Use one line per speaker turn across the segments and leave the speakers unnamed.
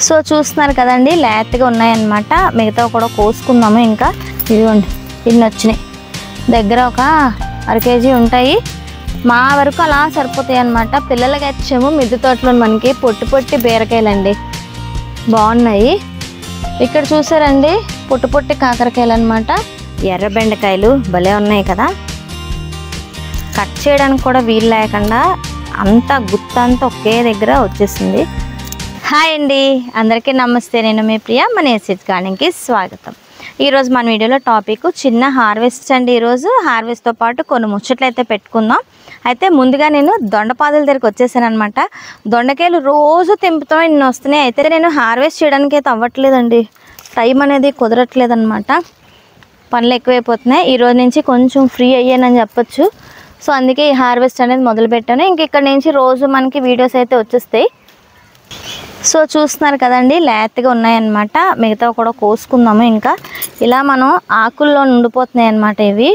So చూస్తున్నారు కదండి, లేతగా ఉన్నాయన్నమాట. మిగతా కూడా కోసుకుందాము. ఇంకా ఇదిగోండి, ఇన్ని వచ్చినాయి. దగ్గర ఒక 1/2 కేజీ ఉంటాయి. మా వరకు అలా సరిపోతాయి అన్నమాట. పిల్లలకి వచ్చాము మిద్దె తోటలో మనకి పొట్టి పొట్టి బీరకాయలండి, బాగున్నాయి. ఇక్కడ చూసారండి, పొట్టి పొట్టి కాకరకాయలు అనమాట. ఎర్ర బెండకాయలు భలే ఉన్నాయి కదా. కట్ చేయడానికి కూడా వీలు లేకుండా అంతా గుత్తంతా ఒకే దగ్గర వచ్చేసింది. హాయ్ అండి, అందరికీ నమస్తే. నేను మీ ప్రియ, మన ఎస్ఎస్ గార్డెన్కి స్వాగతం. ఈరోజు మన వీడియోలో టాపిక్ చిన్న హార్వెస్ట్ అండి. ఈరోజు హార్వెస్ట్తో పాటు కొన్ని ముచ్చట్లు అయితే పెట్టుకుందాం. అయితే ముందుగా నేను దొండపాదుల దగ్గరికి వచ్చేసాను అనమాట. దొండకాయలు రోజు తెంపుతాం, ఇన్ని వస్తున్నాయి. అయితే నేను హార్వెస్ట్ చేయడానికి అయితే అవ్వట్లేదండి, టైం అనేది కుదరట్లేదు అనమాట. పనులు ఎక్కువైపోతున్నాయి. ఈరోజు నుంచి కొంచెం ఫ్రీ అయ్యానని చెప్పొచ్చు. సో అందుకే ఈ హార్వెస్ట్ అనేది మొదలు పెట్టాను. ఇంక ఇక్కడ నుంచి రోజు మనకి వీడియోస్ అయితే వచ్చేస్తాయి. సో చూస్తున్నారు కదండి, లేతగా ఉన్నాయన్నమాట. మిగతా కూడా కోసుకుందాము. ఇంకా ఇలా మనం ఆకుల్లో ఉండిపోతున్నాయి అన్నమాట. ఇవి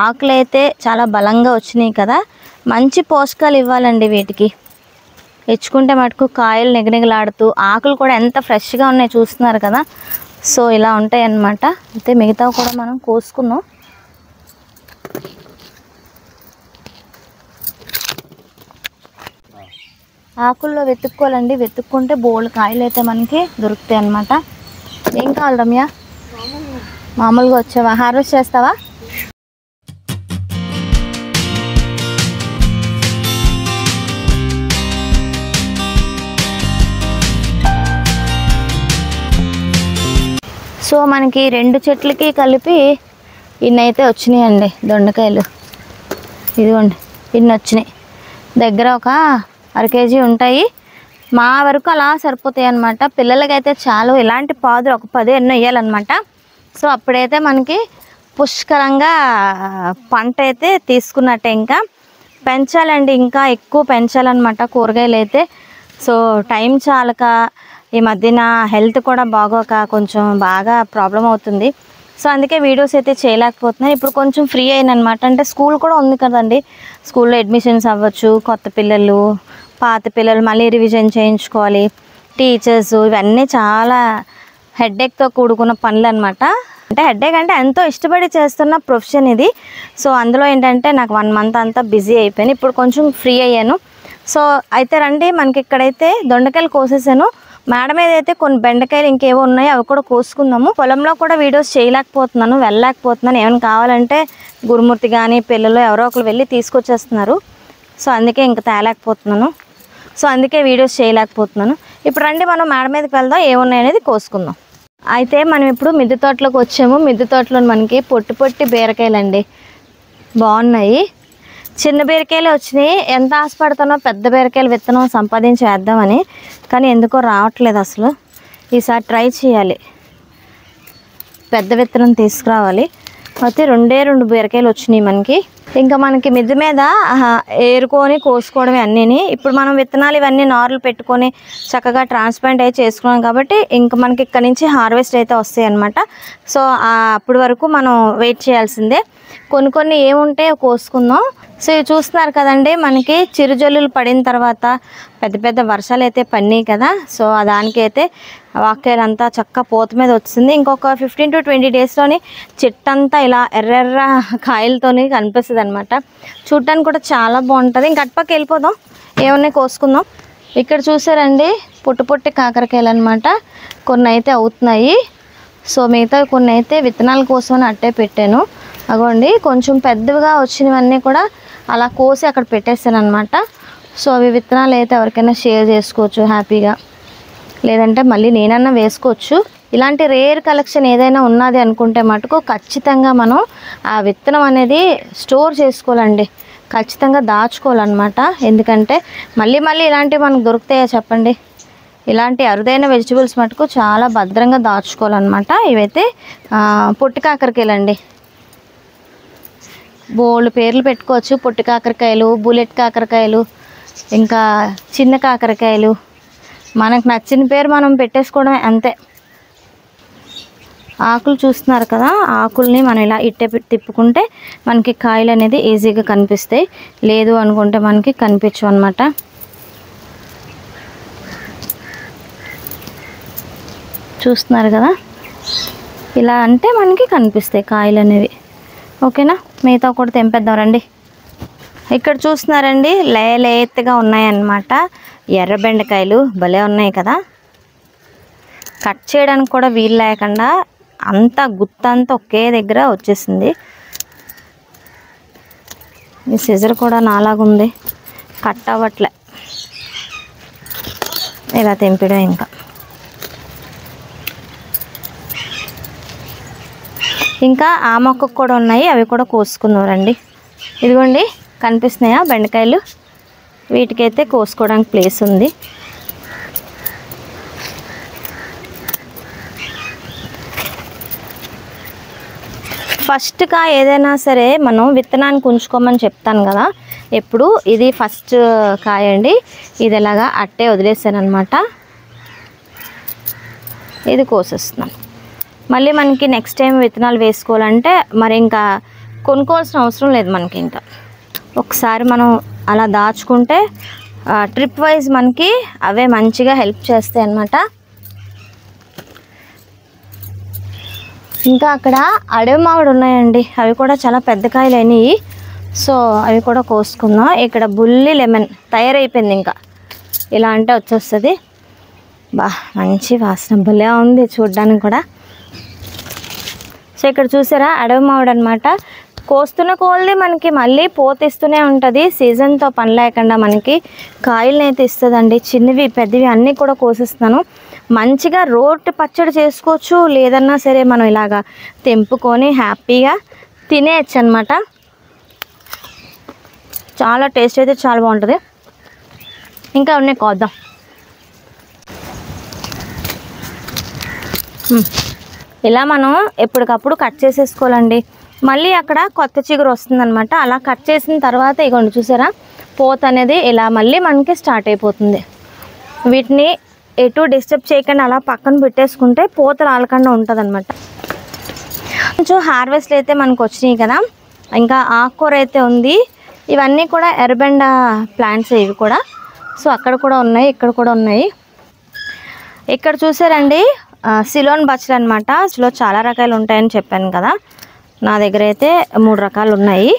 ఆకులు అయితే చాలా బలంగా వచ్చినాయి కదా. మంచి పోషకాలు ఇవ్వాలండి వీటికి. ఇచ్చుకుంటే మటుకు కాయలు నిగనిగలాడుతూ, ఆకులు కూడా ఎంత ఫ్రెష్గా ఉన్నాయి చూస్తున్నారు కదా. సో ఇలా ఉంటాయి అన్నమాట. అయితే మిగతా కూడా మనం కోసుకుందాం. ఆకుల్లో వెతుక్కోవాలండి, వెతుక్కుంటే బోల్డ్ కాయలు అయితే మనకి దొరుకుతాయి అన్నమాట. ఏం కావాలి రమ్య? మామూలుగా వచ్చావా? హార్వెస్ట్ చేస్తావా? సో మనకి 2 చెట్లకి కలిపి ఇన్నైతే వచ్చినాయండి దొండకాయలు. ఇదిగోండి, ఇన్ని వచ్చినాయి. దగ్గర ఒక 1/2 కేజీ ఉంటాయి. మా వరకు అలా సరిపోతాయి అన్నమాట. పిల్లలకైతే చాలు. ఇలాంటి పాదులు ఒక 10 ఎన్నో వేయాలన్నమాట. సో అప్పుడైతే మనకి పుష్కలంగా పంట అయితే తీసుకున్నట్టే. ఇంకా పెంచాలండి, ఇంకా ఎక్కువ పెంచాలన్నమాట కూరగాయలు అయితే. సో టైం చాలక ఈ మధ్యన హెల్త్ కూడా బాగోక కొంచెం బాగా ప్రాబ్లం అవుతుంది. సో అందుకే వీడియోస్ అయితే చేయలేకపోతున్నాను. ఇప్పుడు కొంచెం ఫ్రీ అయినమాట. అంటే స్కూల్ కూడా ఉంది కదండి, స్కూల్లో అడ్మిషన్స్ అవ్వచ్చు. కొత్త పిల్లలు, పాత పిల్లలు మళ్ళీ రివిజన్ చేయించుకోవాలి, టీచర్స్, ఇవన్నీ చాలా హెడ్ఏక్తో కూడుకున్న పనులు అనమాట. అంటే హెడ్ఏక్ అంటే ఎంతో ఇష్టపడి చేస్తున్న ప్రొఫెషన్ ఇది. సో అందులో ఏంటంటే నాకు 1 మంత్ అంతా బిజీ అయిపోయాను. ఇప్పుడు కొంచెం ఫ్రీ అయ్యాను. సో అయితే రండి, మనకి ఇక్కడైతే దొండకాయలు కోసేసాను. మేడ మీద అయితే కొన్ని బెండకాయలు ఇంకేవో ఉన్నాయి, అవి కూడా కోసుకుందాము. పొలంలో కూడా వీడియోస్ చేయలేకపోతున్నాను, వెళ్ళలేకపోతున్నాను. ఏమైనా కావాలంటే గురుమూర్తి కానీ పిల్లలు ఎవరో ఒకరు వెళ్ళి తీసుకొచ్చేస్తున్నారు. సో అందుకే ఇంకా తేలేకపోతున్నాను. సో అందుకే వీడియోస్ చేయలేకపోతున్నాను. ఇప్పుడు రండి, మనం మేడ మీదకి వెళ్దాం, ఏమున్నాయి అనేది కోసుకుందాం. అయితే మనం ఇప్పుడు మిద్దె తోటలోకి వచ్చాము. మిద్దె తోటలో మనకి పొట్టి పొట్టి బీరకాయలండి, బాగున్నాయి. చిన్న బీరకాయలు వచ్చినాయి. ఎంత ఆశపడతానో పెద్ద బీరకాయలు విత్తనం సంపాదించేద్దామని, కానీ ఎందుకో రావట్లేదు అసలు. ఈసారి ట్రై చేయాలి, పెద్ద విత్తనం తీసుకురావాలి. అయితే 2 బీరకాయలు వచ్చినాయి మనకి. ఇంకా మనకి మిద్దె మీద ఏరుకొని కోసుకోవడమే అన్నీని. ఇప్పుడు మనం విత్తనాలు ఇవన్నీ నార్లు పెట్టుకొని చక్కగా ట్రాన్స్ప్లాంట్ అయితే చేసుకున్నాం కాబట్టి ఇంకా మనకి ఇక్కడ నుంచి హార్వెస్ట్ అయితే వస్తాయి అన్నమాట. సో అప్పటి వరకు మనం వెయిట్ చేయాల్సిందే. కొన్ని ఏముంటే కోసుకుందాం. సో ఇవి చూస్తున్నారు కదండి, మనకి చిరుజల్లులు పడిన తర్వాత పెద్ద పెద్ద వర్షాలు అయితే పడినాయి కదా. సో దానికైతే వాక్యాలంతా చక్క పూత మీద వచ్చింది. ఇంకొక 15 to 20 డేస్లోని చెట్టంతా ఇలా ఎర్రెర్ర కాయలతోని కనిపిస్తుంది అనమాట. చూడటానికి కూడా చాలా బాగుంటుంది. ఇంక అటుపక్క వెళ్ళిపోదాం, ఏమన్నాయి కోసుకుందాం. ఇక్కడ చూసారండి, పొట్టి పొట్టి కాకరకాయలు అనమాట. కొన్ని అయితే అవుతున్నాయి. సో మిగతా కొన్ని అయితే విత్తనాల కోసం అని అట్టే పెట్టాను. అగోండి, కొంచెం పెద్దవిగా వచ్చినవన్నీ కూడా అలా కోసి అక్కడ పెట్టేస్తాను అనమాట. సో అవి విత్తనాలు అయితే ఎవరికైనా షేర్ చేసుకోవచ్చు హ్యాపీగా, లేదంటే మళ్ళీ నేనన్నా వేసుకోవచ్చు. ఇలాంటి రేర్ కలెక్షన్ ఏదైనా ఉన్నది అనుకుంటే మటుకు ఖచ్చితంగా మనం ఆ విత్తనం అనేది స్టోర్ చేసుకోవాలండి, ఖచ్చితంగా దాచుకోవాలన్నమాట. ఎందుకంటే మళ్ళీ ఇలాంటివి మనకు దొరుకుతాయా చెప్పండి. ఇలాంటి అరుదైన వెజిటబుల్స్ మటుకు చాలా భద్రంగా దాచుకోవాలన్నమాట. ఇవైతే పొట్టి కాకరకాయలండి, బోల్డ్ పేర్లు పెట్టుకోవచ్చు. పొట్టి కాకరకాయలు, బుల్లెట్ కాకరకాయలు, ఇంకా చిన్న కాకరకాయలు, మనకు నచ్చిన పేరు మనం పెట్టేసుకోవడం అంతే. ఆకులు చూస్తున్నారు కదా, ఆకుల్ని మనం ఇలా ఇట్టే తిప్పుకుంటే మనకి కాయలు అనేది ఈజీగా కనిపిస్తాయి. లేదు అనుకుంటే మనకి కనిపించవు అన్నమాట. చూస్తున్నారు కదా, ఇలా అంటే మనకి కనిపిస్తాయి కాయలు అనేవి. ఓకేనా, మిగతా కూడా తెంపేద్దాం రండి. ఇక్కడ చూస్తున్నారండి లేతగా ఉన్నాయన్నమాట ఎర్ర బెండకాయలు, భలే ఉన్నాయి కదా. కట్ చేయడానికి కూడా వీలు లేకుండా అంతా గుత్తంతా ఒకే దగ్గర వచ్చేసింది. ఈ సిజర్ కూడా నాలాగుంది, కట్ అవ్వట్లే. ఇలా తెంపడం ఇంకా ఆ మొక్కకు కూడా ఉన్నాయి, అవి కూడా కోసుకుందాం రండి. ఇదిగోండి కనిపిస్తున్నాయా బెండకాయలు, వీటికైతే కోసుకోవడానికి ప్లేస్ ఉంది. ఫస్ట్గా ఏదైనా సరే మనం విత్తనానికి ఉంచుకోమని చెప్తాను కదా ఎప్పుడు. ఇది ఫస్ట్ కాయ అండి, ఇది ఇలాగా అట్టే వదిలేసాను అనమాట. ఇది కోసేస్తున్నాను. మళ్ళీ మనకి నెక్స్ట్ టైం విత్తనాలు వేసుకోవాలంటే మరి ఇంకా కొనుక్కోవాల్సిన అవసరం లేదు మనకి. ఇంకా ఒకసారి మనం అలా దాచుకుంటే ట్రిప్ వైజ్ మనకి అవే మంచిగా హెల్ప్ చేస్తాయి అన్నమాట. ఇంకా అక్కడ అడవి మామిడి ఉన్నాయండి, అవి కూడా చాలా పెద్ద కాయలు అయినాయి. సో అవి కూడా కోసుకుందాం. ఇక్కడ బుల్లి లెమన్ తయారైపోయింది, ఇంకా ఇలా అంటే వచ్చేస్తుంది. మంచి వాసన భలే ఉంది చూడ్డానికి కూడా. సో ఇక్కడ చూసారా అడవి మామిడి అనమాట. కోస్తున్న కోళ్ళని మనకి మళ్ళీ పోతిస్తూనే ఉంటుంది, సీజన్తో పని లేకుండా మనకి కాయలని అయితే ఇస్తుందండి. చిన్నవి పెద్దవి అన్నీ కూడా కోసిస్తున్నాను. మంచిగా రోటి పచ్చడి చేసుకోవచ్చు, లేదన్నా సరే మనం ఇలాగా తెంపుకొని హ్యాపీగా తినేయచ్చు అనమాట. చాలా టేస్ట్ అయితే చాలా బాగుంటుంది. ఇంకా ఉన్నాయి కోద్దాం. ఇలా మనం ఎప్పటికప్పుడు కట్ చేసేసుకోవాలండి. మళ్ళీ అక్కడ కొత్త చిగురు వస్తుందన్నమాట. అలా కట్ చేసిన తర్వాత ఇగోండి చూసారా పోత అనేది ఇలా మళ్ళీ మనకి స్టార్ట్ అయిపోతుంది. వీటిని ఎటు డిస్టర్బ్ చేయకుండా అలా పక్కన పెట్టేసుకుంటే పూత రాలకుండా ఉంటుంది అనమాట. కొంచెం హార్వెస్ట్లు అయితే మనకు వచ్చినాయి కదా. ఇంకా ఆకుకూర అయితే ఉంది. ఇవన్నీ కూడా ఎర్రబెండ ప్లాంట్స్ ఇవి కూడా. సో అక్కడ కూడా ఉన్నాయి, ఇక్కడ కూడా ఉన్నాయి. ఇక్కడ చూసారండి సిలోన్ బచ్చలు అనమాట. అసలు చాలా రకాలు ఉంటాయని చెప్పాను కదా, నా దగ్గర అయితే 3 రకాలు ఉన్నాయి.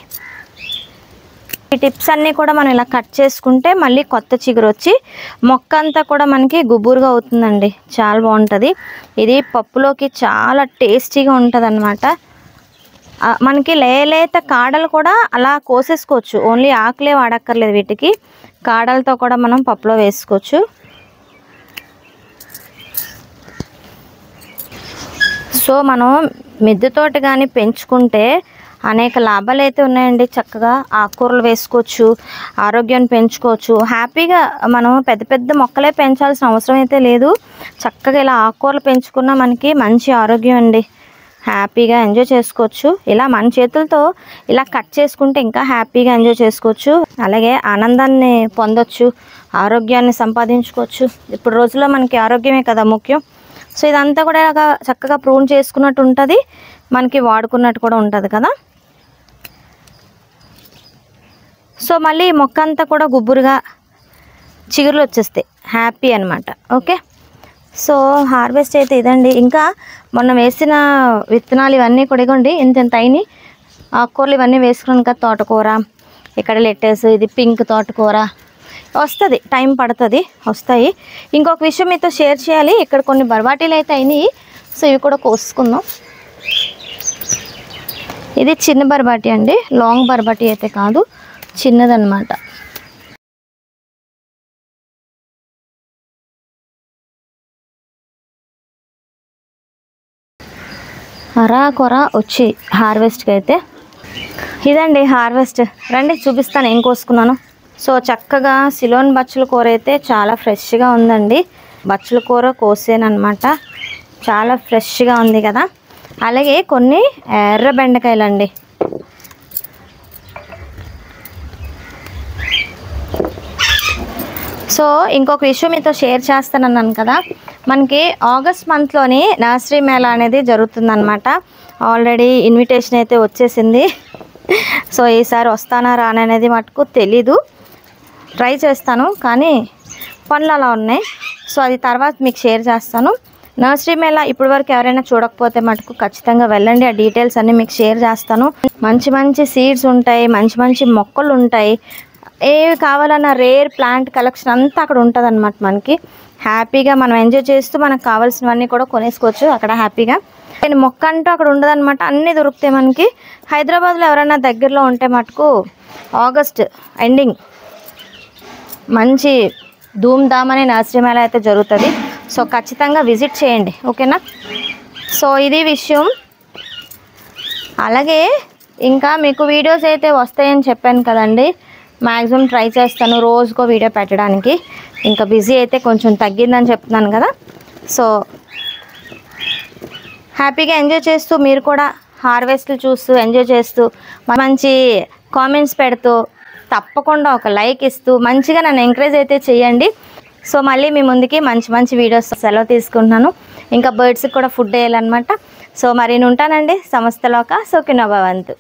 ఈ టిప్స్ అన్నీ కూడా మనం ఇలా కట్ చేసుకుంటే మళ్ళీ కొత్త చిగురు వచ్చి మొక్క అంతా కూడా మనకి గుబురుగా అవుతుందండి. చాలా బాగుంటుంది. ఇది పప్పులోకి చాలా టేస్టీగా ఉంటుంది అన్నమాట. మనకి లేత కాడలు కూడా అలా కోసేసుకోవచ్చు. ఓన్లీ ఆకులే వాడక్కర్లేదు, వీటికి కాడలతో కూడా మనం పప్పులో వేసుకోవచ్చు. సో మనం మిద్దె తోట కానీ పెంచుకుంటే అనేక లాభాలు అయితే ఉన్నాయండి. చక్కగా ఆకుకూరలు వేసుకోవచ్చు, ఆరోగ్యాన్ని పెంచుకోవచ్చు. హ్యాపీగా మనం పెద్ద పెద్ద మొక్కలే పెంచాల్సిన అవసరం అయితే లేదు. చక్కగా ఇలా ఆకుకూరలు పెంచుకున్నా మనకి మంచి ఆరోగ్యం అండి. హ్యాపీగా ఎంజాయ్ చేసుకోవచ్చు. ఇలా మన చేతులతో ఇలా కట్ చేసుకుంటే ఇంకా హ్యాపీగా ఎంజాయ్ చేసుకోవచ్చు. అలాగే ఆనందాన్ని పొందొచ్చు, ఆరోగ్యాన్ని సంపాదించుకోవచ్చు. ఇప్పుడు రోజుల్లో మనకి ఆరోగ్యమే కదా ముఖ్యం. సో ఇదంతా కూడా చక్కగా ప్రూన్ చేసుకున్నట్టు ఉంటుంది, మనకి వాడుకున్నట్టు కూడా ఉంటుంది కదా. సో మళ్ళీ మొక్క అంతా కూడా గుబురుగా చిగురులు వచ్చేస్తాయి, హ్యాపీ అనమాట. ఓకే, సో హార్వెస్ట్ అయితే ఇదండి. ఇంకా మొన్న వేసిన విత్తనాలు ఇవన్నీ కూడా ఇవ్వండి ఇంత అయినాయి. ఆకుకూరలు ఇవన్నీ వేసుకున్నాను కదా, తోటకూర, ఇక్కడ లెట్టెస్, ఇది పింక్ తోటకూర వస్తుంది, టైం పడుతుంది, వస్తాయి. ఇంకొక విషయం మీతో షేర్ చేయాలి. ఇక్కడ కొన్ని బర్బాటీలు అయితే అయినాయి. సో ఇవి కూడా కోసుకుందాం. ఇది చిన్న బర్బాటీ అండి, లాంగ్ బర్బాటీ అయితే కాదు, చిన్నదన్నమాట. అరాకొర వచ్చి హార్వెస్ట్కి అయితే ఇదండి హార్వెస్ట్. రండి చూపిస్తాను ఏం కోసుకున్నాను. సో చక్కగా సిలోన్ బచ్చల కూర అయితే చాలా ఫ్రెష్గా ఉందండి. బచ్చల కూర కోసేనమాట, చాలా ఫ్రెష్గా ఉంది కదా. అలాగే కొన్ని ఎర్ర బెండకాయలు అండి. సో ఇంకొక విషయం మీతో షేర్ చేస్తానన్నాను కదా, మనకి ఆగస్ట్ మంత్లోని నర్సరీ మేళా అనేది జరుగుతుందన్నమాట. ఆల్రెడీ ఇన్విటేషన్ అయితే వచ్చేసింది. సో ఈసారి వస్తానా రాననేది మటుకు తెలీదు, ట్రై చేస్తాను కానీ పనులు అలా ఉన్నాయి. సో అది తర్వాత మీకు షేర్ చేస్తాను. నర్సరీ మేళా ఇప్పటి వరకు ఎవరైనా చూడకపోతే మటుకు ఖచ్చితంగా వెళ్ళండి. ఆ డీటెయిల్స్ అన్నీ మీకు షేర్ చేస్తాను. మంచి మంచి సీడ్స్ ఉంటాయి, మంచి మంచి మొక్కలు ఉంటాయి. ఏవి కావాలన్నా రేర్ ప్లాంట్ కలెక్షన్ అంతా అక్కడ ఉంటుంది అనమాట. మనకి హ్యాపీగా మనం ఎంజాయ్ చేస్తూ మనకు కావాల్సినవన్నీ కూడా కొనేసుకోవచ్చు అక్కడ హ్యాపీగా. కానీ మొక్క అంటూ అక్కడ ఉండదన్నమాట, అన్నీ దొరుకుతాయి మనకి. హైదరాబాద్లో ఎవరైనా దగ్గరలో ఉంటే మటుకు ఆగస్ట్ ఎండింగ్ మంచి ధూమ్ధామ్ అనే నర్సరీ మేళా అయితే జరుగుతుంది. సో ఖచ్చితంగా విజిట్ చేయండి, ఓకేనా. సో ఇది విషయం. అలాగే ఇంకా మీకు వీడియోస్ అయితే వస్తాయని చెప్పాను కదండి, మ్యాక్సిమం ట్రై చేస్తాను రోజుకో వీడియో పెట్టడానికి. ఇంకా బిజీ అయితే కొంచెం తగ్గిందని చెప్తున్నాను కదా. సో హ్యాపీగా ఎంజాయ్ చేస్తూ మీరు కూడా హార్వెస్ట్లు చూస్తూ ఎంజాయ్ చేస్తూ మంచి కామెంట్స్ పెడుతూ తప్పకుండా ఒక లైక్ ఇస్తూ మంచిగా నన్ను ఎంకరేజ్ అయితే చేయండి. సో మళ్ళీ మీ ముందుకి మంచి మంచి వీడియోస్ సెలవు తీసుకుంటున్నాను. ఇంకా బర్డ్స్కి కూడా ఫుడ్ వేయాలన్నమాట. సో మరి నేను ఉంటానండి. సమస్తలోక సుఖినో భవంతు.